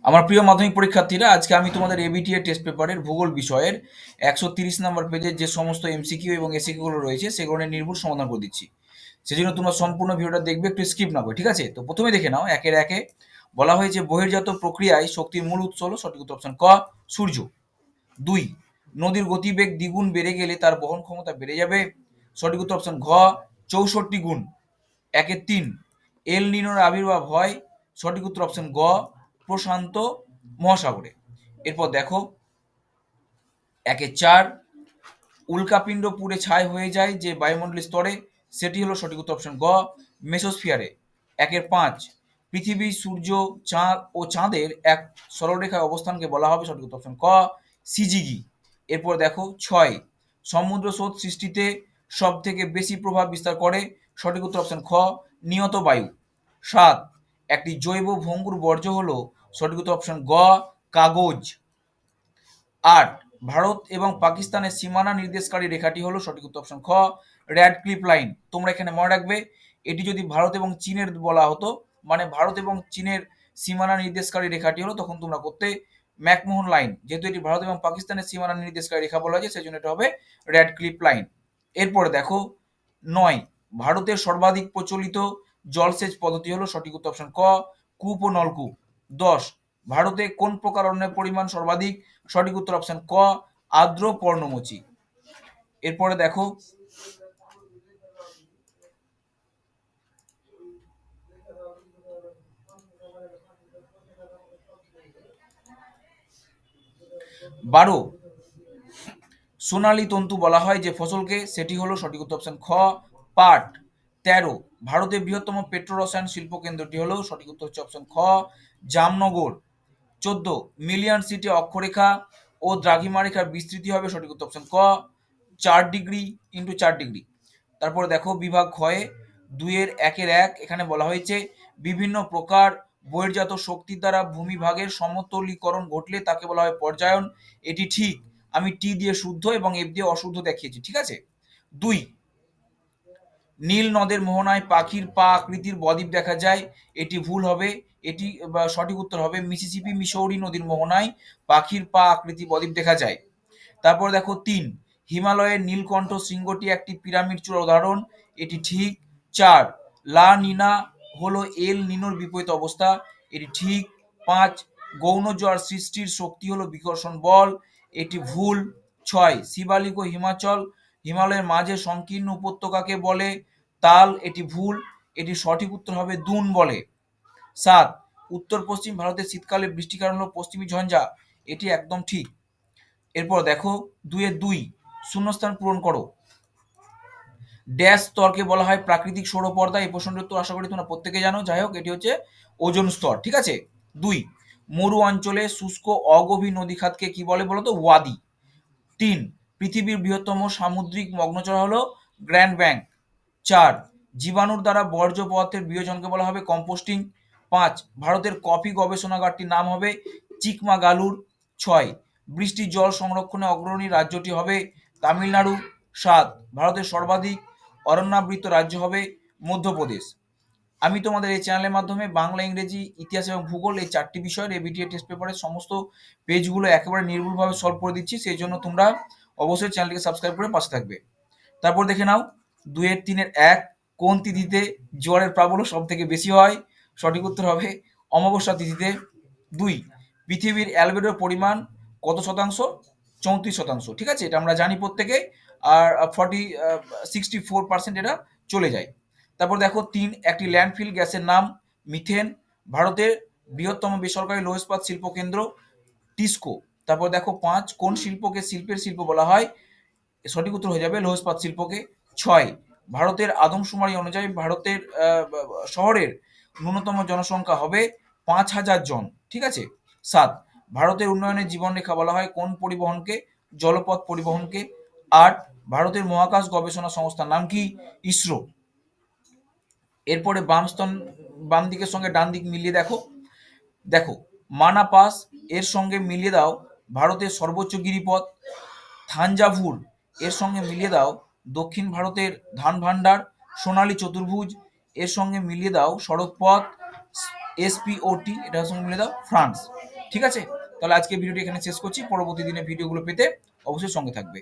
আমার প্রিয় মাধ্যমিক পরীক্ষার্থীরা, আজকে আমি তোমাদের এবিটিএ টেস্ট পেপারের ভূগোল বিষয়ের 130 নম্বর পেজের যে সমস্ত এমসিকিউ এবং এসিকিউ গুলো রয়েছে সেগুলো নিয়ে নির্ভুল সমাধান করে দিচ্ছি। সেজন্য তোমরা সম্পূর্ণ ভিডিওটা দেখবে, একটু স্কিপ না করে, ঠিক আছে? তো প্রথমে দেখে নাও, একের একে বলা হয়েছে বহির্জাত প্রক্রিয়ায় শক্তির মূল উৎস হলো, সঠিক উত্তর অপশন ক সূর্য। 2, নদীর গতিবেগ দ্বিগুণ বেড়ে গেলে তার বহন ক্ষমতা বেড়ে যাবে, সঠিক উত্তর অপশন ঘ 64 গুণ। 1-3, এল নিনোর আবির্ভাব হয়, সঠিক উত্তর অপশন গ প্রশান্ত মহাসাগরে। এরপর দেখো 1-4, উল্কাপিণ্ড পুড়ে ছাই হয়ে যায় যে বায়ুমণ্ডলের স্তরে, সেটি হলো সঠিক উত্তর অপশন গ মেসোস্ফিয়ারে। 1-5, পৃথিবী, সূর্য, চাঁদ ও চাঁদের এক সরলরেখায় অবস্থানকে বলা হবে, সঠিক উত্তর অপশন ক সিজিগি। এরপর দেখো 6, সমুদ্র স্রোত সৃষ্টিতে সব থেকে বেশি প্রভাব বিস্তার করে, সঠিক উত্তর অপশন খ নিয়ত বায়ু। 7, একটি জৈব ভঙ্গুর বর্জ্য হলো, সঠিক উত্তর অপশন গ কাগজ। 8, ভারত এবং পাকিস্তানের সীমানা নির্দেশকারী রেখাটি হলো, সঠিক উত্তর অপশন খ র্যাডক্লিফ লাইন। তোমরা এখানে মনে রাখবে, এটি যদি ভারত এবং চীনের বলা হতো, মানে ভারত এবং চীনের সীমানা নির্দেশকারী রেখাটি হলো, তখন তোমরা করতে ম্যাকমোহন লাইন। যেহেতু এটি ভারত এবং পাকিস্তানের সীমানা নির্দেশকারী রেখা বলা হয়েছে, সেই জন্য এটা হবে র্যাডক্লিফ লাইন। এরপরে দেখো 9, ভারতের সর্বাধিক প্রচলিত জলসেচ পদ্ধতি হলো, সঠিক উত্তর অপশন ক কূপ ও নলকূপ। 10, ভারতে কোন প্রকার অরণ্যের পরিমাণ সর্বাধিক, সঠিক উত্তর অপশন ক আর্দ্র পর্ণমোচী। এরপরে দেখো 12, সোনালী তন্তু বলা হয় যে ফসলকে, সেটি হলো সঠিক উত্তর অপশন খ পাট। 13, ভারতের বৃহত্তম পেট্রো রসায়ন শিল্প কেন্দ্রটি হলো, সঠিক উত্তর হচ্ছে অপশন খ জামনগর। 14, মিলিয়ন সিটে অক্ষরেখা ও দ্রাঘিমা রেখার বিস্তৃতি হবে, সঠিক উত্তর অপশন ক 4 ডিগ্রি ইন্টু 4 ডিগ্রি। তারপরে দেখো বিভাগ ক্ষয়ে 2-1 এখানে বলা হয়েছে বিভিন্ন প্রকার বহির্জাত শক্তির দ্বারা ভূমিভাগের সমতলীকরণ ঘটলে তাকে বলা হয় পর্যায়ন। এটি ঠিক, আমি টি দিয়ে শুদ্ধ এবং এফ দিয়ে অশুদ্ধ দেখিয়েছি, ঠিক আছে? 2, নীল নদের মোহনায় পাখির পা আকৃতির বদ্বীপ দেখা যায়, এটি ভুল হবে। এটি সঠিক উত্তর হবে মিসিসিপি মিসৌরি নদীর মোহনায় পাখির পা আকৃতি বদ্বীপ দেখা যায়। তারপর দেখো 3, হিমালয়ের নীলকণ্ঠ শৃঙ্গটি একটি পিরামিড চূড়ার উদাহরণ, এটি ঠিক। 4, লা নিনা হলো এল নিনোর বিপরীত অবস্থা, এটি ঠিক। 5, গৌণ জোয়ার সৃষ্টির শক্তি হলো বিকর্ষণ বল, এটি ভুল। 6, শিবালিক ও হিমালয়ের মাঝে সংকীর্ণ উপত্যকাকে বলে তাল, এটি ভুল। এটি সঠিক উত্তর হবে দুন বলে। 7, উত্তর পশ্চিম ভারতের শীতকালে বৃষ্টির কারণ হলো পশ্চিমী ঝঞ্ঝা, এটি একদম ঠিক। এরপর দেখো 2-2, শূন্যস্থান পূরণ করো। ড্যাশ স্তরকে বলা হয় প্রাকৃতিক সৌরপর্দা, এই প্রশ্নটির উত্তর আশা করি তোমরা প্রত্যেকে জানো, যাই হোক এটি হচ্ছে ওজোন স্তর, ঠিক আছে? 2, মরু অঞ্চলে শুষ্ক অগভীর নদী খাতকে কি বলে বলো তো? ওয়াদি। 3, পৃথিবীর বৃহত্তম সামুদ্রিক মগ্নচড়া হলো গ্র্যান্ড ব্যাংক। 4, জীবাণুর দ্বারা বর্জ্য পদার্থের বিয়োজনকে বলা হবে কম্পোস্টিং। 5, ভারতের কফি গবেষণাগারটির নাম হবে চিকমাগালুর। 6, বৃষ্টির জল সংরক্ষণে অগ্রণী রাজ্যটি হবে তামিলনাড়ু। 7, ভারতের সর্বাধিক অরণ্যাবৃত রাজ্য হবে মধ্যপ্রদেশ। আমি তোমাদের এই চ্যানেলের মাধ্যমে বাংলা, ইংরেজি, ইতিহাস এবং ভূগোল এই 4টি বিষয়ের এবিটিএ টেস্ট পেপারের সমস্ত পেজগুলো একেবারে নির্ভুলভাবে সলভ করে দিচ্ছি, সেই জন্য তোমরা অবশ্যই চ্যানেলটিকে সাবস্ক্রাইব করে পাশে থাকবে। তারপর দেখে নাও 2-3-1, কোন তিথিতে জোয়ারের প্রাবল্য সব থেকে বেশি হয়, সঠিক উত্তর হবে অমাবস্যা তিথিতে। 2, পৃথিবীর অ্যালবেডোর পরিমাণ কত শতাংশ? 34%, ঠিক আছে? এটা আমরা জানি প্রত্যেকে। আর 64% এটা চলে যায়। তারপর দেখো 3, একটি ল্যান্ডফিল গ্যাসের নাম মিথেন। ভারতের বৃহত্তম বেসরকারি লৌহ ইস্পাত শিল্প কেন্দ্র টিসকো। তারপর দেখো 5, কোন শিল্পকে শিল্পের শিল্প বলা হয়? সঠিক উত্তর হয়ে যাবে লৌহ ইস্পাত শিল্পকে। 6, ভারতের আদমশুমারি অনুযায়ী ভারতের শহরের ন্যূনতম জনসংখ্যা হবে 5,000 জন, ঠিক আছে? 7, ভারতের উন্নয়নের জীবনরেখা বলা হয় কোন পরিবহনকে? জলপথ পরিবহনকে। 8, ভারতের মহাকাশ গবেষণা সংস্থার নাম কি? ইসরো। এরপরে বাম দিকের সঙ্গে ডান দিক মিলিয়ে দেখো। দেখো, মানা পাস এর সঙ্গে মিলিয়ে দাও ভারতের সর্বোচ্চ গিরিপথ। থাঞ্জাভুর এর সঙ্গে মিলিয়ে দাও দক্ষিণ ভারতের ধান ভান্ডার। সোনালী চতুর্ভুজ এর সঙ্গে মিলিয়ে দাও সড়ক পথ। এসপিওটি এটার সঙ্গে মিলিয়ে দাও ফ্রান্স। ঠিক আছে? তাহলে আজকে ভিডিওটি এখানে শেষ করছি। পরবর্তী দিনে ভিডিওগুলো পেতে অবশ্যই সঙ্গে থাকবে।